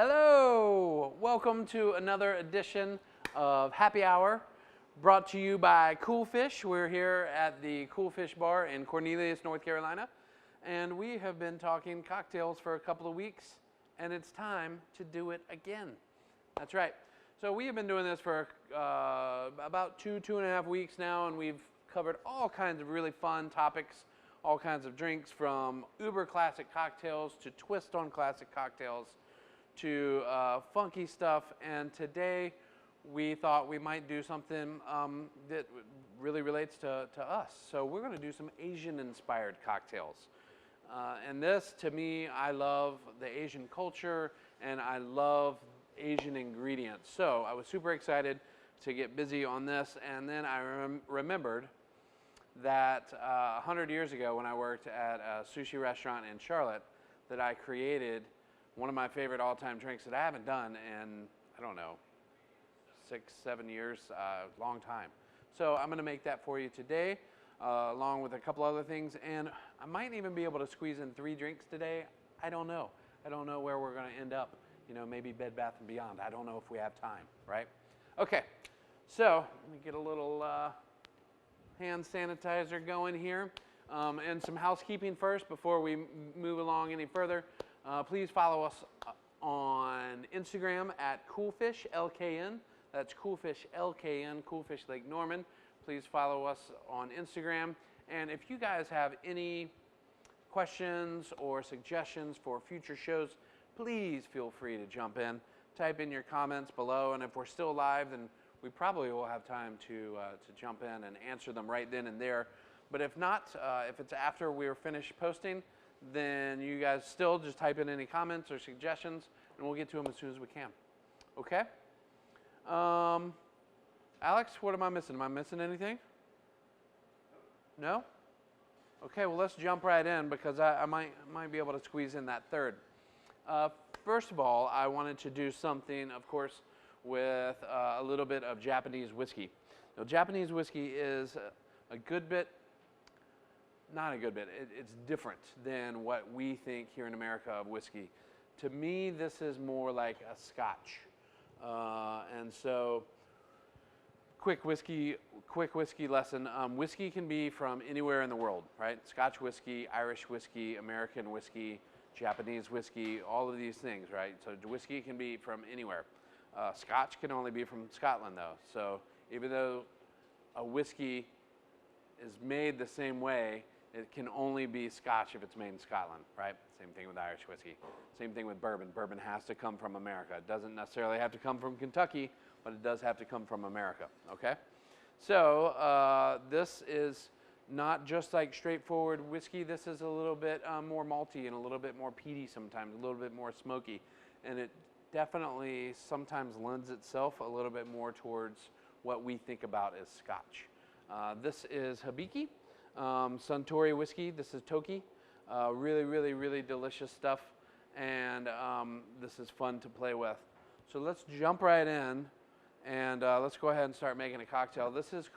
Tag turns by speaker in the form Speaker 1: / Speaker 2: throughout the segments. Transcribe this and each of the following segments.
Speaker 1: Hello! Welcome to another edition of Happy Hour, brought to you by Cool Fish. We're here at the Cool Fish Bar in Cornelius, North Carolina, and we have been talking cocktails for a couple of weeks, and it's time to do it again. That's right. So we have been doing this for about two and a half weeks now, and we've covered all kinds of really fun topics, all kinds of drinks, from uber classic cocktails to twist on classic cocktails, to funky stuff, and today we thought we might do something that really relates to us. So we're going to do some Asian-inspired cocktails. And this, to me, I love the Asian culture, and I love Asian ingredients. So I was super excited to get busy on this, and then I remembered that 100 years ago when I worked at a sushi restaurant in Charlotte, that I created one of my favorite all-time drinks that I haven't done in, I don't know, 6-7 years, long time. So I'm going to make that for you today, along with a couple other things, and I might even be able to squeeze in 3 drinks today. I don't know. I don't know where we're going to end up. You know, maybe Bed Bath & Beyond. I don't know if we have time, right? Okay, so let me get a little hand sanitizer going here, and some housekeeping first before we move along any further. Please follow us on Instagram at CoolfishLKN. That's CoolfishLKN, Coolfish Lake Norman. Please follow us on Instagram. And if you guys have any questions or suggestions for future shows, please feel free to jump in. Type in your comments below, and if we're still live, then we probably will have time to jump in and answer them right then and there. But if not, if it's after we're finished posting, then you guys still just type in any comments or suggestions, and we'll get to them as soon as we can. Okay? Alex, what am I missing? Am I missing anything? No? Okay, well, let's jump right in, because I might be able to squeeze in that third. First of all, I wanted to do something, of course, with a little bit of Japanese whiskey. Now, Japanese whiskey is a good bit, not a good bit, it's different than what we think here in America of whiskey. To me, this is more like a Scotch. And so, quick whiskey lesson. Whiskey can be from anywhere in the world, right? Scotch whiskey, Irish whiskey, American whiskey, Japanese whiskey, all of these things, right? So whiskey can be from anywhere. Scotch can only be from Scotland, though. So even though a whiskey is made the same way, it can only be Scotch if it's made in Scotland, right? Same thing with Irish whiskey. Same thing with bourbon. Bourbon has to come from America. It doesn't necessarily have to come from Kentucky, but it does have to come from America, okay? So this is not just like straightforward whiskey. This is a little bit more malty and a little bit more peaty sometimes, a little bit more smoky. And it definitely sometimes lends itself a little bit more towards what we think about as Scotch. This is Hibiki. Suntory whiskey. This is Toki. Really, really, really delicious stuff, and this is fun to play with. So let's jump right in, and let's go ahead and start making a cocktail. This is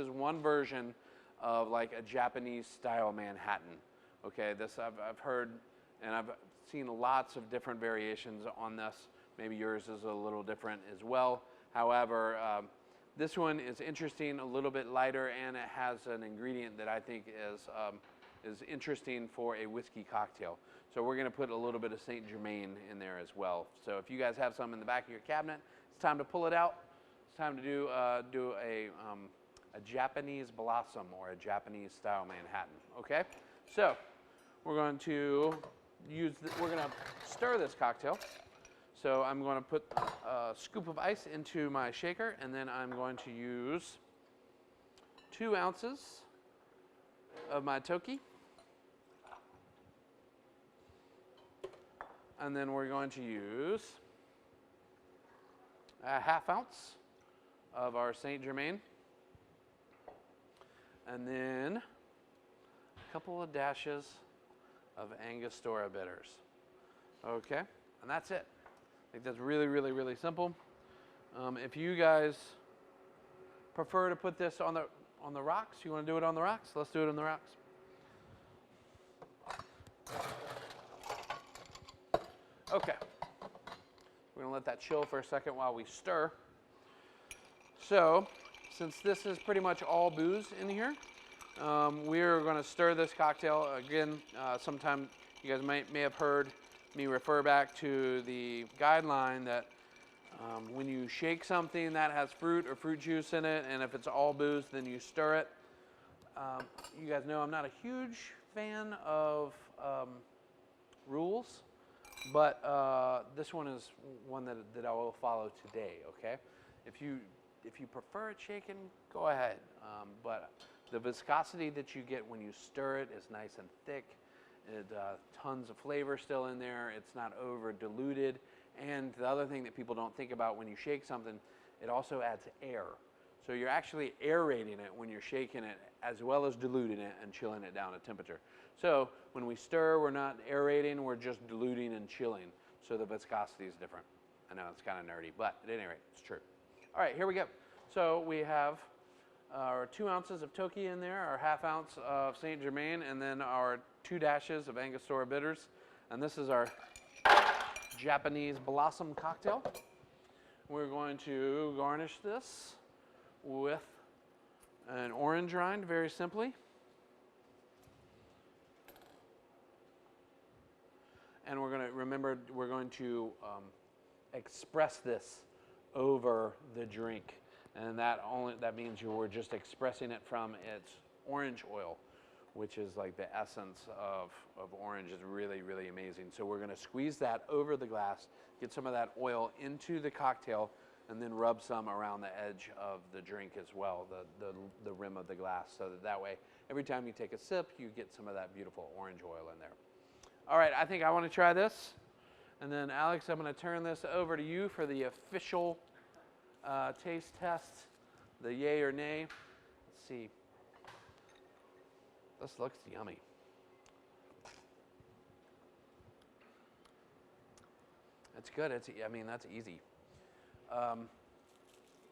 Speaker 1: one version of like a Japanese style Manhattan. Okay, this I've heard, and I've seen lots of different variations on this. Maybe yours is a little different as well. However, this one is interesting, a little bit lighter, and it has an ingredient that I think is interesting for a whiskey cocktail. So we're going to put a little bit of Saint Germain in there as well. So if you guys have some in the back of your cabinet, it's time to pull it out. It's time to do a Japanese blossom, or a Japanese style Manhattan. Okay, so we're going to stir this cocktail. So I'm going to put a scoop of ice into my shaker, and then I'm going to use 2 ounces of my Toki. And then we're going to use a ½ ounce of our Saint Germain. And then a couple of dashes of Angostura bitters. Okay, and that's it. I think that's really, really, really simple. If you guys prefer to put this on the rocks, you want to do it on the rocks? Let's do it on the rocks. Okay. We're going to let that chill for a second while we stir. So, since this is pretty much all booze in here, we're going to stir this cocktail. Again, sometime you guys may have heard me refer back to the guideline that when you shake something that has fruit or fruit juice in it, and if it's all booze, then you stir it. You guys know I'm not a huge fan of rules, but this one is one that I will follow today. Okay, if you prefer it shaken, go ahead. But the viscosity that you get when you stir it is nice and thick. Tons of flavor still in there. It's not over diluted. And the other thing that people don't think about when you shake something, it also adds air. So you're actually aerating it when you're shaking it, as well as diluting it and chilling it down at temperature. So when we stir, we're not aerating, we're just diluting and chilling. So the viscosity is different. I know it's kind of nerdy, but at any rate, it's true. All right, here we go. So we have our 2 ounces of Toki in there, our ½ ounce of Saint Germain, and then our 2 dashes of Angostura bitters. And this is our Japanese Blossom cocktail. We're going to garnish this with an orange rind, very simply. And we're going to remember, we're going to express this over the drink. And that means we're just expressing it from its orange oil, which is like the essence of orange. Is really, really amazing. So we're going to squeeze that over the glass, get some of that oil into the cocktail, and then rub some around the edge of the drink as well, the rim of the glass, so that way every time you take a sip, you get some of that beautiful orange oil in there. All right, I think I want to try this. And then Alex, I'm going to turn this over to you for the official taste test, the yay or nay. Let's see. This looks yummy. It's good. I mean, that's easy.
Speaker 2: Can you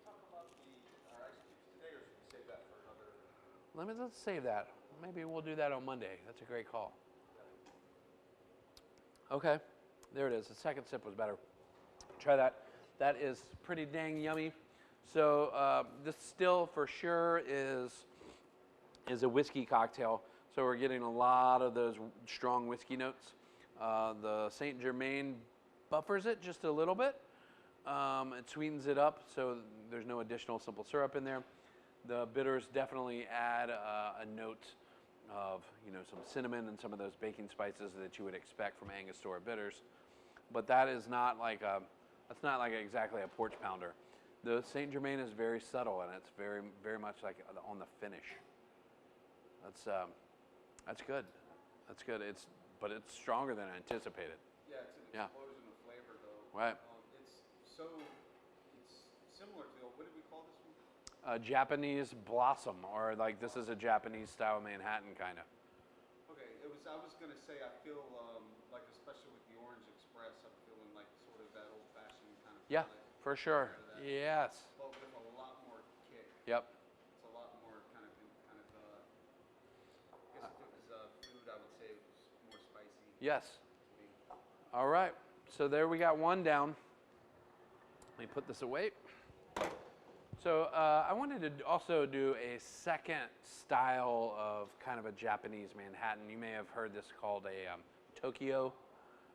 Speaker 2: talk about our ice cubes today, or should we save that for another?
Speaker 1: Let's save that. Maybe we'll do that on Monday. That's a great call. Okay, there it is. The second sip was better. Try that. That is pretty dang yummy. So this still for sure is a whiskey cocktail. So we're getting a lot of those strong whiskey notes. The Saint Germain buffers it just a little bit. It sweetens it up, so there's no additional simple syrup in there. The bitters definitely add a note of, some cinnamon and some of those baking spices that you would expect from Angostura bitters. But that is not that's not like exactly a porch pounder. The Saint Germain is very subtle, and it's very, very much like on the finish. That's good. That's good. But it's stronger than I anticipated.
Speaker 2: Yeah, it's an explosion of flavor, though.
Speaker 1: Right.
Speaker 2: It's similar to, what did we call this one?
Speaker 1: Japanese Blossom, or like this is a Japanese style Manhattan kind of.
Speaker 2: Okay, I was gonna say, I feel like, especially with the Orange Express, I'm feeling like sort of that old-fashioned kind of.
Speaker 1: Yeah, for sure. Yes.
Speaker 2: But with a lot more kick.
Speaker 1: Yep.
Speaker 2: It's a lot more kind of. I guess if it was food, I would say it was more spicy.
Speaker 1: Yes. All right. So there we got one down. Let me put this away. So I wanted to also do a second style of kind of a Japanese Manhattan. You may have heard this called a Tokyo,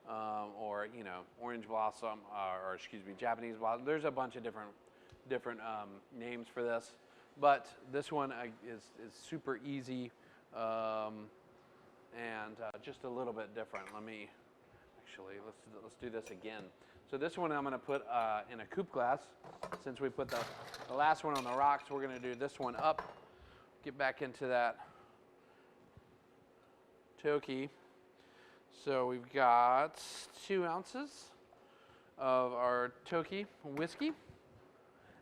Speaker 1: or Orange Blossom, or excuse me, Japanese Blossom. There's a bunch of different names for this, but this one is super easy and just a little bit different. Let's do this again. So this one I'm going to put in a coupe glass. Since we put the last one on the rocks, we're going to do this one up. Get back into that Toki. So we've got 2 ounces of our Toki whiskey.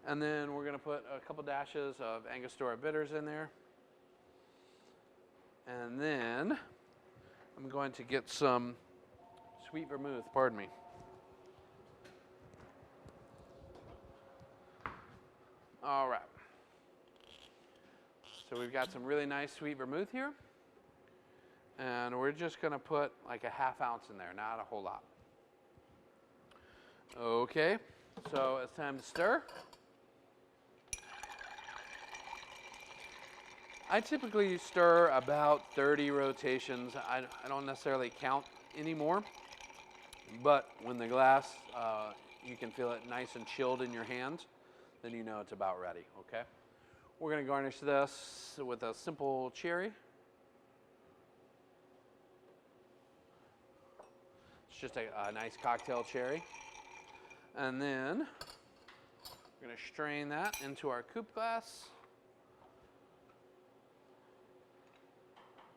Speaker 1: And then we're going to put a couple dashes of Angostura bitters in there. And then I'm going to get some sweet vermouth, pardon me. All right. So we've got some really nice sweet vermouth here. And we're just going to put like a ½ ounce in there, not a whole lot. Okay, so it's time to stir. I typically stir about 30 rotations. I don't necessarily count anymore, but when the glass, you can feel it nice and chilled in your hand, then you know it's about ready, okay? We're gonna garnish this with a simple cherry. It's just a nice cocktail cherry. And then we're gonna strain that into our coupe glass.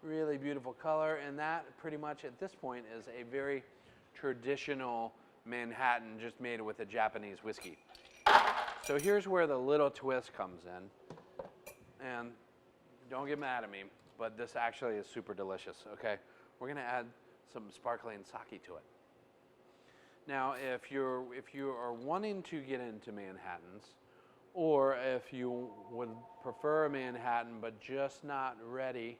Speaker 1: Really beautiful color, and that pretty much at this point is a very traditional Manhattan just made with a Japanese whiskey. So here's where the little twist comes in, and don't get mad at me, but this actually is super delicious, okay? We're gonna add some sparkling sake to it. Now, if you are wanting to get into Manhattans, or if you would prefer a Manhattan but just not ready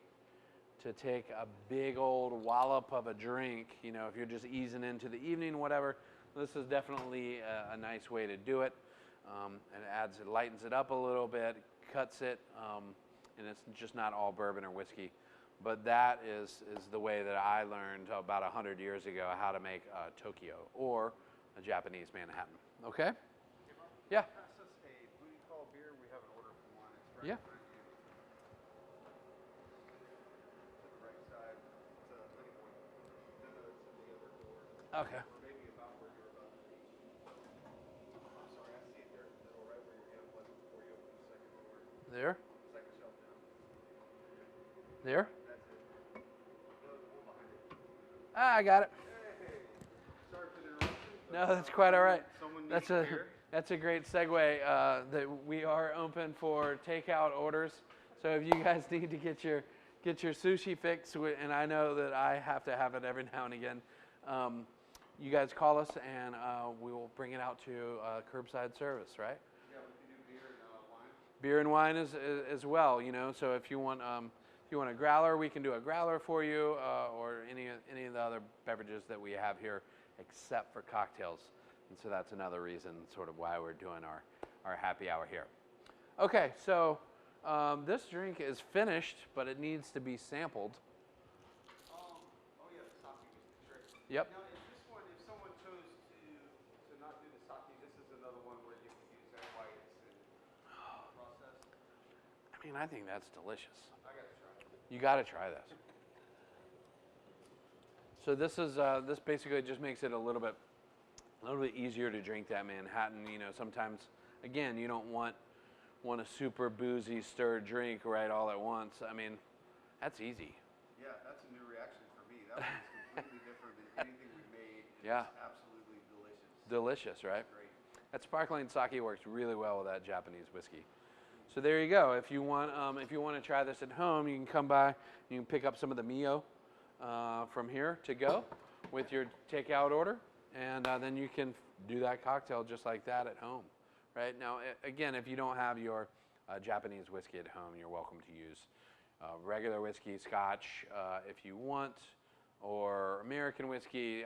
Speaker 1: to take a big old wallop of a drink, you know, if you're just easing into the evening, whatever, this is definitely a nice way to do it. It lightens it up a little bit, cuts it, and it's just not all bourbon or whiskey. But that is the way that I learned about 100 years ago how to make a Tokyo or a Japanese Manhattan. Okay? Yeah.
Speaker 2: Pass us a booty call beer. We have an order for one. It's right
Speaker 1: Yeah.
Speaker 2: in front of you. To the right side. To the other door.
Speaker 1: Okay.
Speaker 2: Or maybe about where you're about to be. I'm sorry, I see it there in the middle, right where your hand was before you open the second door.
Speaker 1: There.
Speaker 2: Second shelf down.
Speaker 1: There.
Speaker 2: That's it. The one behind it.
Speaker 1: Ah, I got it.
Speaker 2: Hey, sorry for the interruption.
Speaker 1: No, that's quite all right.
Speaker 2: Someone needs
Speaker 1: That's
Speaker 2: a
Speaker 1: a
Speaker 2: beer.
Speaker 1: that's a great segue. That we are open for takeout orders. So if you guys need to get your sushi fix, and I know that I have to have it every now and again, you guys call us and we will bring it out to curbside service, right?
Speaker 2: Yeah, we can do beer and wine.
Speaker 1: Beer and wine as well, you know. So if you want a growler, we can do a growler for you, or any of the other beverages that we have here, except for cocktails. And so that's another reason, sort of, why we're doing our happy hour here. Okay, so this drink is finished, but it needs to be sampled.
Speaker 2: Oh yeah, the sake was the trick.
Speaker 1: Yep.
Speaker 2: Now, is this one, if someone chose to not do the sake, this is another one where you can use egg whites and process?
Speaker 1: I mean, I think that's delicious.
Speaker 2: I gotta try it.
Speaker 1: You got to try this. So this basically just makes it a little bit easier to drink that Manhattan. You know, sometimes, again, you don't want a super boozy stirred drink right all at once. I mean, that's easy.
Speaker 2: Yeah, that's a new reaction for me. That was completely different than anything we made.
Speaker 1: Yeah.
Speaker 2: It's absolutely delicious.
Speaker 1: Delicious, right?
Speaker 2: Great.
Speaker 1: That sparkling sake works really well with that Japanese whiskey. So there you go. If you want to try this at home, you can come by. You can pick up some of the Mio from here to go with your takeout order, and then you can do that cocktail just like that at home. Right now, again, if you don't have your Japanese whiskey at home, you're welcome to use regular whiskey, Scotch, if you want, or American whiskey,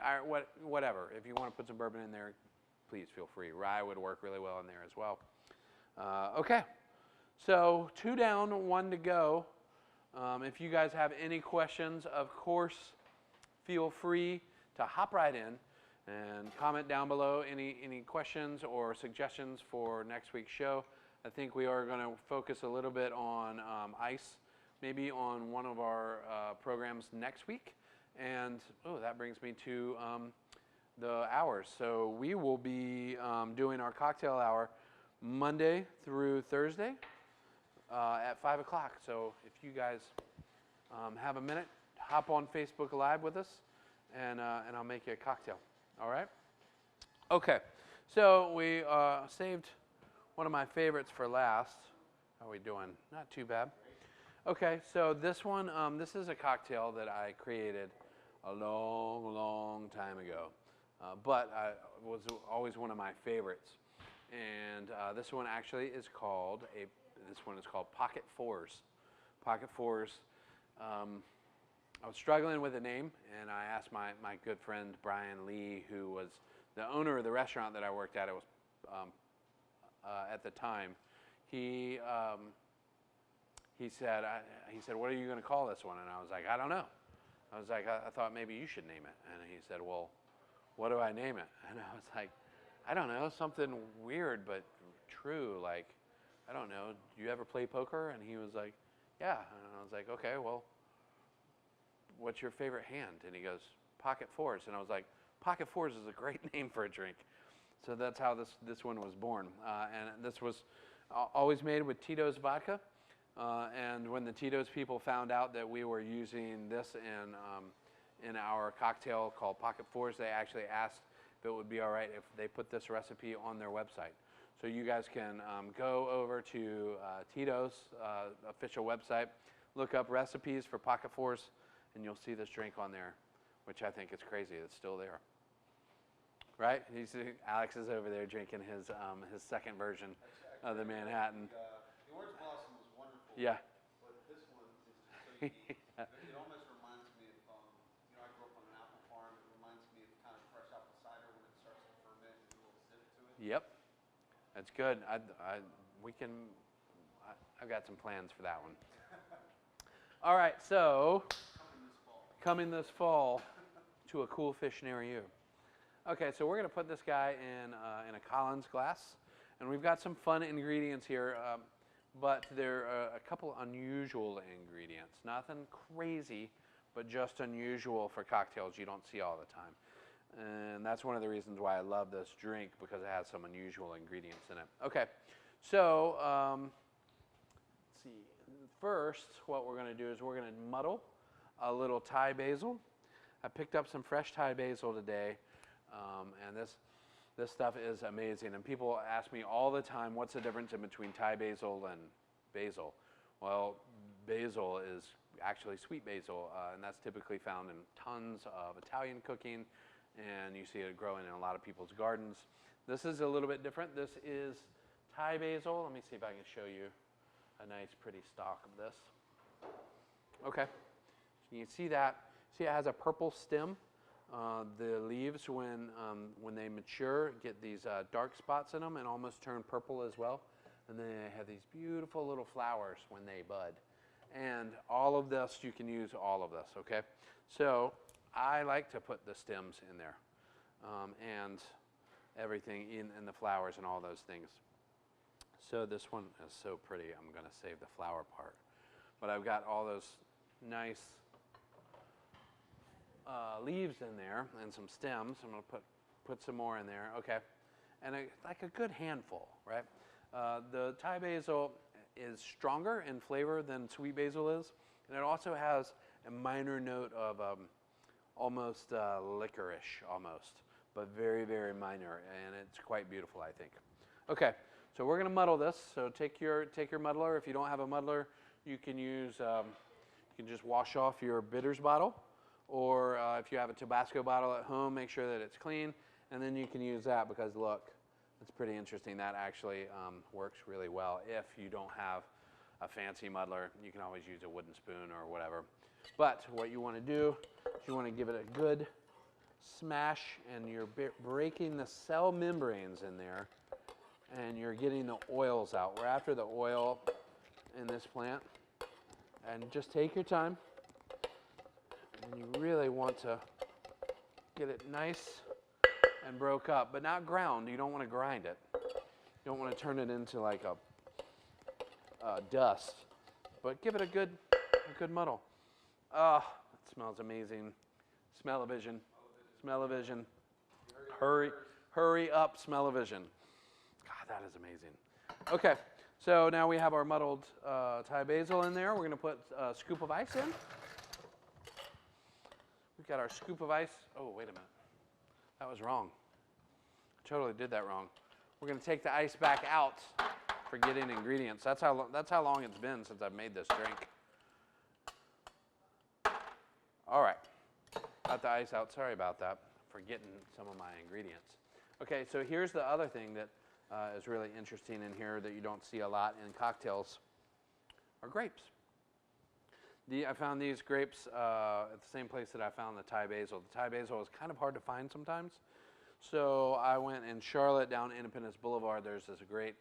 Speaker 1: whatever. If you want to put some bourbon in there, please feel free. Rye would work really well in there as well. Okay, so 2 down, 1 to go. If you guys have any questions, of course, feel free to hop right in and comment down below any questions or suggestions for next week's show. I think we are going to focus a little bit on ice, maybe on one of our programs next week. And that brings me to the hours. So we will be doing our cocktail hour Monday through Thursday at 5 o'clock. So if you guys have a minute, hop on Facebook Live with us, and I'll make you a cocktail. All right? Okay. So we saved one of my favorites for last. How are we doing? Not too bad. Okay. So this one, this is a cocktail that I created a long, long time ago, but was always one of my favorites. And this one actually is called Pocket Fours. Pocket Fours. I was struggling with a name, and I asked my good friend Brian Lee, who was the owner of the restaurant that I worked at, it was at the time, he said, what are you going to call this one? And I was like, I don't know. I was like, I thought maybe you should name it. And he said, well, what do I name it? And I was like, I don't know, something weird but true. Like, I don't know, do you ever play poker? And he was like, yeah. And I was like, okay, well, what's your favorite hand? And he goes, Pocket Fours. And I was like, Pocket Fours is a great name for a drink. So that's how this one was born. And this was always made with Tito's vodka. And when the Tito's people found out that we were using this in our cocktail called Pocket Fours, they actually asked if it would be all right if they put this recipe on their website. So you guys can go over to Tito's official website, look up recipes for Pocket Fours, and you'll see this drink on there, which I think is crazy. It's still there. Right? Alex is over there drinking his second version of the Manhattan.
Speaker 2: The Orange Blossom was wonderful.
Speaker 1: Yeah.
Speaker 2: But this one is just so unique. It almost reminds me of, I grew up on an apple farm. It reminds me of kind of fresh apple cider when it starts to ferment and a little zip to it.
Speaker 1: Yep. That's good. I've got some plans for that one. All right, so coming this fall to a Cool Fish near you. Okay, so we're going to put this guy in a Collins glass, and we've got some fun ingredients here, but there are a couple unusual ingredients. Nothing crazy, but just unusual for cocktails you don't see all the time. And that's one of the reasons why I love this drink, because it has some unusual ingredients in it. Okay, so let's see. First, what we're going to do is we're going to muddle a little Thai basil. I picked up some fresh Thai basil today, and this stuff is amazing. And people ask me all the time, what's the difference in between Thai basil and basil? Well, basil is actually sweet basil, and that's typically found in tons of Italian cooking, and you see it growing in a lot of people's gardens. This is a little bit different. This is Thai basil. Let me see if I can show you a nice pretty stalk of this. Okay, so you can see that. See, it has a purple stem. The leaves, when they mature, get these dark spots in them and almost turn purple as well. And then they have these beautiful little flowers when they bud. And all of this, you can use all of this, okay? So I like to put the stems in there and everything in the flowers and all those things. So this one is so pretty. I'm going to save the flower part. But I've got all those nice leaves in there and some stems. I'm going to put some more in there. Okay. And like a good handful, right? The Thai basil is stronger in flavor than sweet basil is. And it also has a minor note of almost licorice almost, but very, very minor. And it's quite beautiful, I think. Okay. So we're going to muddle this. So take your muddler. If you don't have a muddler, you can use, you can just wash off your bitters bottle. Or if you have a Tabasco bottle at home, make sure that it's clean. And then you can use that because, look, it's pretty interesting. That actually works really well. If you don't have a fancy muddler, you can always use a wooden spoon or whatever. But what you want to do is you want to give it a good smash, and you're breaking the cell membranes in there, and you're getting the oils out. We're after the oil in this plant. And just take your time. And you really want to get it nice and broke up, but not ground. You don't want to grind it. You don't want to turn it into like a dust, but give it a good muddle. Ah, it smells amazing. Smell-o-vision. Smell-o-vision. Hurry up, smell-o-vision. God, that is amazing. Okay, so now we have our muddled Thai basil in there. We're going to put a scoop of ice in. We've got our scoop of ice. Oh, wait a minute. That was wrong. I totally did that wrong. We're going to take the ice back out, forgetting ingredients. That's how long it's been since I've made this drink. All right. Got the ice out. Sorry about that. Forgetting some of my ingredients. Okay, so here's the other thing that is really interesting in here that you don't see a lot in cocktails are grapes. I found these grapes at the same place that I found the Thai basil. The Thai basil is kind of hard to find sometimes. So I went in Charlotte down Independence Boulevard. There's this great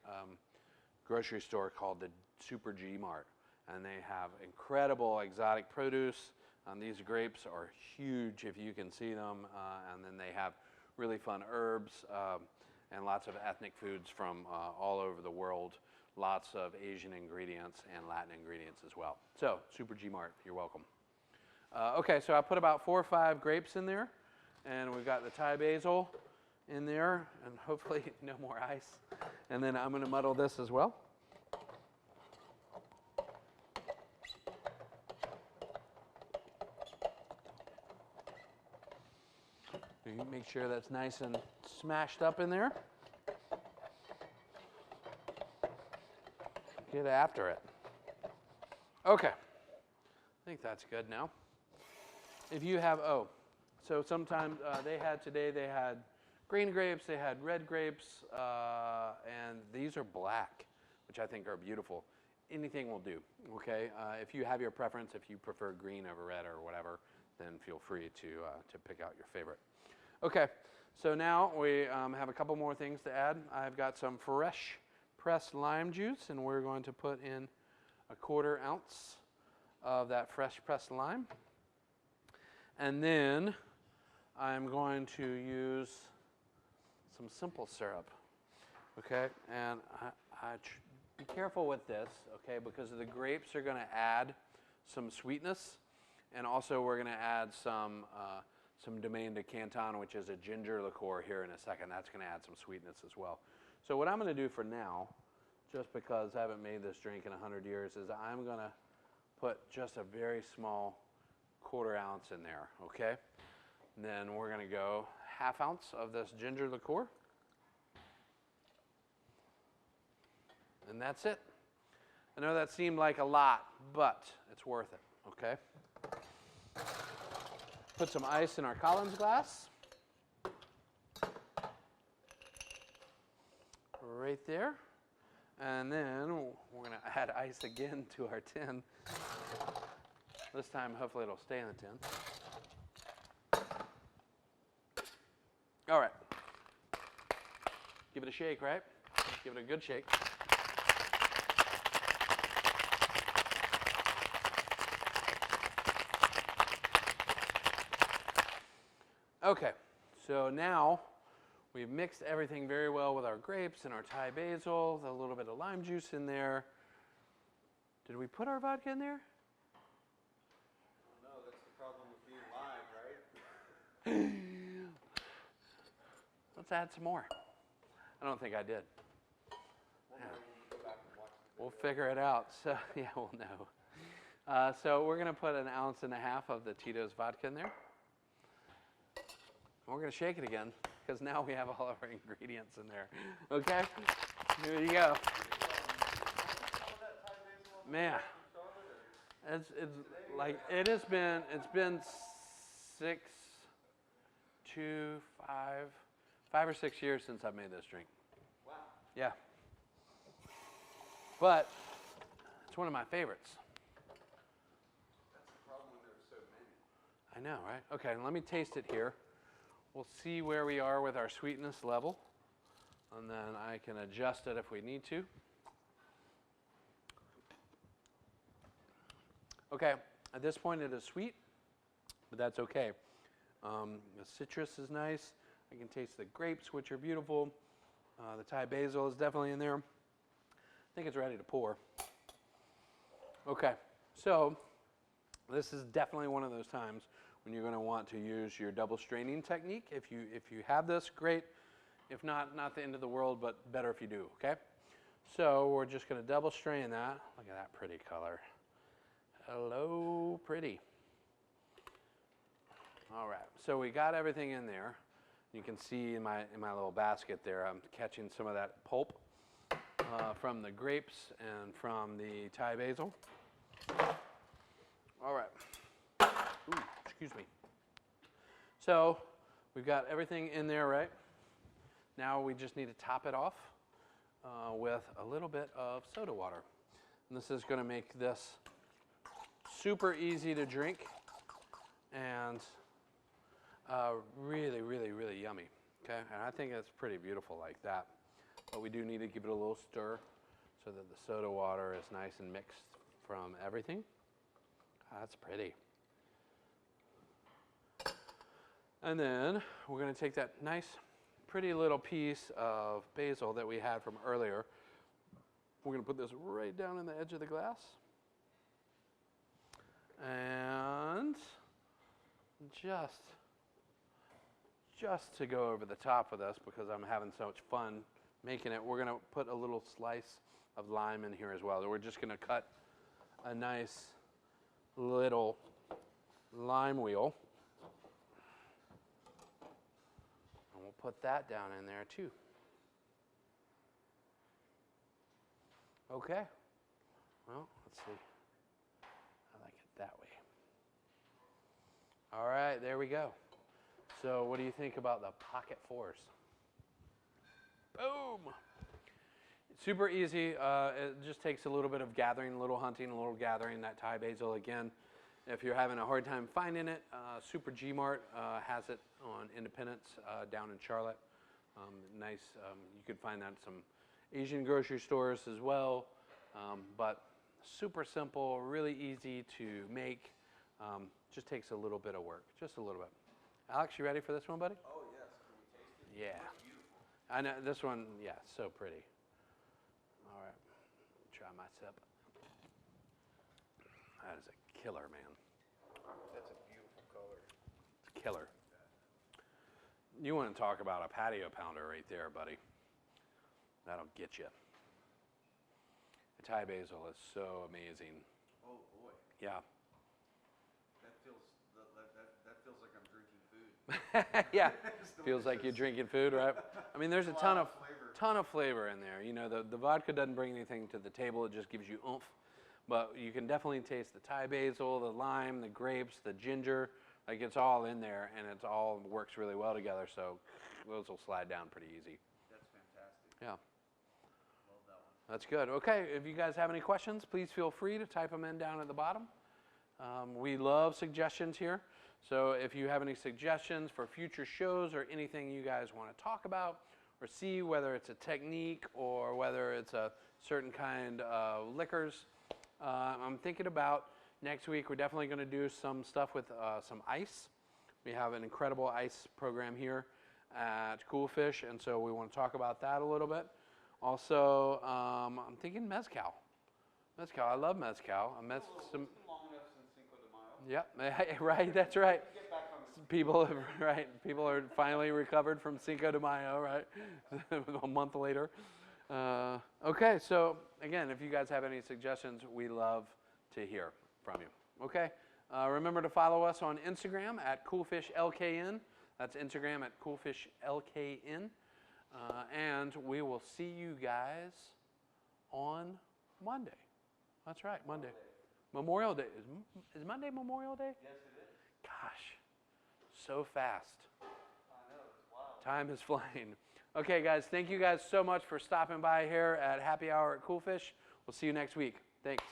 Speaker 1: grocery store called the Super G Mart, and they have incredible exotic produce. These grapes are huge if you can see them, and then they have really fun herbs and lots of ethnic foods from all over the world. Lots of Asian ingredients and Latin ingredients as well. So Super G Mart, you're welcome. Okay, so I put about 4 or 5 grapes in there, and we've got the Thai basil in there, and hopefully no more ice. And then I'm going to muddle this as well. You make sure that's nice and smashed up in there. Get after it. Okay, I think that's good now. If you have, so sometimes they had green grapes, they had red grapes, and these are black, which I think are beautiful. Anything will do, okay? If you have your preference, if you prefer green over red or whatever, then feel free to pick out your favorite. Okay, so now we have a couple more things to add. I've got some fresh pressed lime juice, and we're going to put in 1/4 ounce of that fresh pressed lime. And then I'm going to use some simple syrup, okay? And be careful with this, okay, because the grapes are going to add some sweetness, and also we're going to add some Domaine de Canton, which is a ginger liqueur here in a second. That's going to add some sweetness as well. So what I'm going to do for now, just because I haven't made this drink in 100 years, is I'm going to put just a very small 1/4 ounce in there, okay? And then we're going to go 1/2 ounce of this ginger liqueur. And that's it. I know that seemed like a lot, but it's worth it, okay? Put some ice in our Collins glass. Right there. And then we're going to add ice again to our tin. This time, hopefully it'll stay in the tin. All right. Give it a shake, right? Give it a good shake. Okay, so now we've mixed everything very well with our grapes and our Thai basil, a little bit of lime juice in there. Did we put our vodka in there?
Speaker 2: No, that's the problem with being live, right?
Speaker 1: Let's add some more. I don't think I did. Yeah. We'll figure it out. So yeah, we'll know. So we're going to put 1.5 ounces of the Tito's vodka in there. We're going to shake it again, because now we have all of our ingredients in there. Okay? Here you go. Man, it's like it's been 5 or 6 years since I've made this drink.
Speaker 2: Wow.
Speaker 1: Yeah. But it's one of my favorites.
Speaker 2: That's the problem when there's so many.
Speaker 1: I know, right? Okay, let me taste it here. We'll see where we are with our sweetness level, and then I can adjust it if we need to. Okay, at this point it is sweet, but that's okay. The citrus is nice. I can taste the grapes, which are beautiful. The Thai basil is definitely in there. I think it's ready to pour. Okay, so this is definitely one of those times when you're going to want to use your double straining technique. If you have this, great. If not, not the end of the world, but better if you do, okay? So we're just going to double strain that. Look at that pretty color. Hello, pretty. All right, so we got everything in there. You can see in my little basket there, I'm catching some of that pulp from the grapes and from the Thai basil. All right. Ooh, excuse me. So we've got everything in there, right? Now we just need to top it off with a little bit of soda water. And this is going to make this super easy to drink and really, really, really yummy. Okay, and I think it's pretty beautiful like that. But we do need to give it a little stir so that the soda water is nice and mixed from everything. That's pretty. And then we're going to take that nice, pretty little piece of basil that we had from earlier. We're going to put this right down in the edge of the glass. And just to go over the top of this, because I'm having so much fun making it, we're going to put a little slice of lime in here as well. We're just going to cut a nice little lime wheel. And we'll put that down in there too. Okay. Well, let's see. I like it that way. All right, there we go. So what do you think about the Pocket Fours? Boom! It's super easy. It just takes a little bit of gathering, a little hunting, a little gathering. That Thai basil, again, if you're having a hard time finding it, Super G Mart has it on Independence down in Charlotte. Nice. You could find that in some Asian grocery stores as well. But super simple, really easy to make. Just takes a little bit of work, just a little bit. Alex, you ready for this one, buddy?
Speaker 2: Oh, yes. Can we taste it?
Speaker 1: Yeah.
Speaker 2: It's beautiful.
Speaker 1: I know this one, yeah, so pretty. All right, try my sip. That is a killer, man.
Speaker 2: That's a beautiful color.
Speaker 1: It's killer. You want to talk about a patio pounder right there, buddy. That'll get you. The Thai basil is so amazing.
Speaker 2: Oh, boy.
Speaker 1: Yeah.
Speaker 2: That feels like I'm drinking food.
Speaker 1: Yeah,
Speaker 2: It's
Speaker 1: feels like you're
Speaker 2: delicious.
Speaker 1: drinking food, right? I mean, there's a
Speaker 2: A
Speaker 1: ton
Speaker 2: lot
Speaker 1: of
Speaker 2: of flavor.
Speaker 1: flavor in there. You know, the vodka doesn't bring anything to the table. It just gives you oomph. But you can definitely taste the Thai basil, the lime, the grapes, the ginger. Like, it's all in there, and it all works really well together. So those will slide down pretty easy.
Speaker 2: That's fantastic.
Speaker 1: Yeah,
Speaker 2: Love that one.
Speaker 1: that's good. Okay, if you guys have any questions, please feel free to type them in down at the bottom. We love suggestions here. So if you have any suggestions for future shows or anything you guys want to talk about or see, whether it's a technique or whether it's a certain kind of liquors, I'm thinking about next week we're definitely going to do some stuff with some ice. We have an incredible ice program here at Cool Fish, and so we want to talk about that a little bit. Also, I'm thinking mezcal. Mezcal, I love mezcal.
Speaker 2: It's been long enough since Cinco de Mayo.
Speaker 1: Yep, right, that's right.
Speaker 2: Get back on the
Speaker 1: People have, right, people are finally recovered from Cinco de Mayo, right? A month later. Okay, so again, if you guys have any suggestions, we love to hear from you. Okay, remember to follow us on Instagram at CoolFishLKN. That's Instagram at CoolFishLKN. And we will see you guys on Monday. That's right, Monday. Memorial Day. Is Monday Memorial Day?
Speaker 2: Yes, it is.
Speaker 1: Gosh, so fast.
Speaker 2: I know. It's wild.
Speaker 1: Time is flying. Okay, guys, thank you guys so much for stopping by here at Happy Hour at Cool Fish. We'll see you next week. Thanks.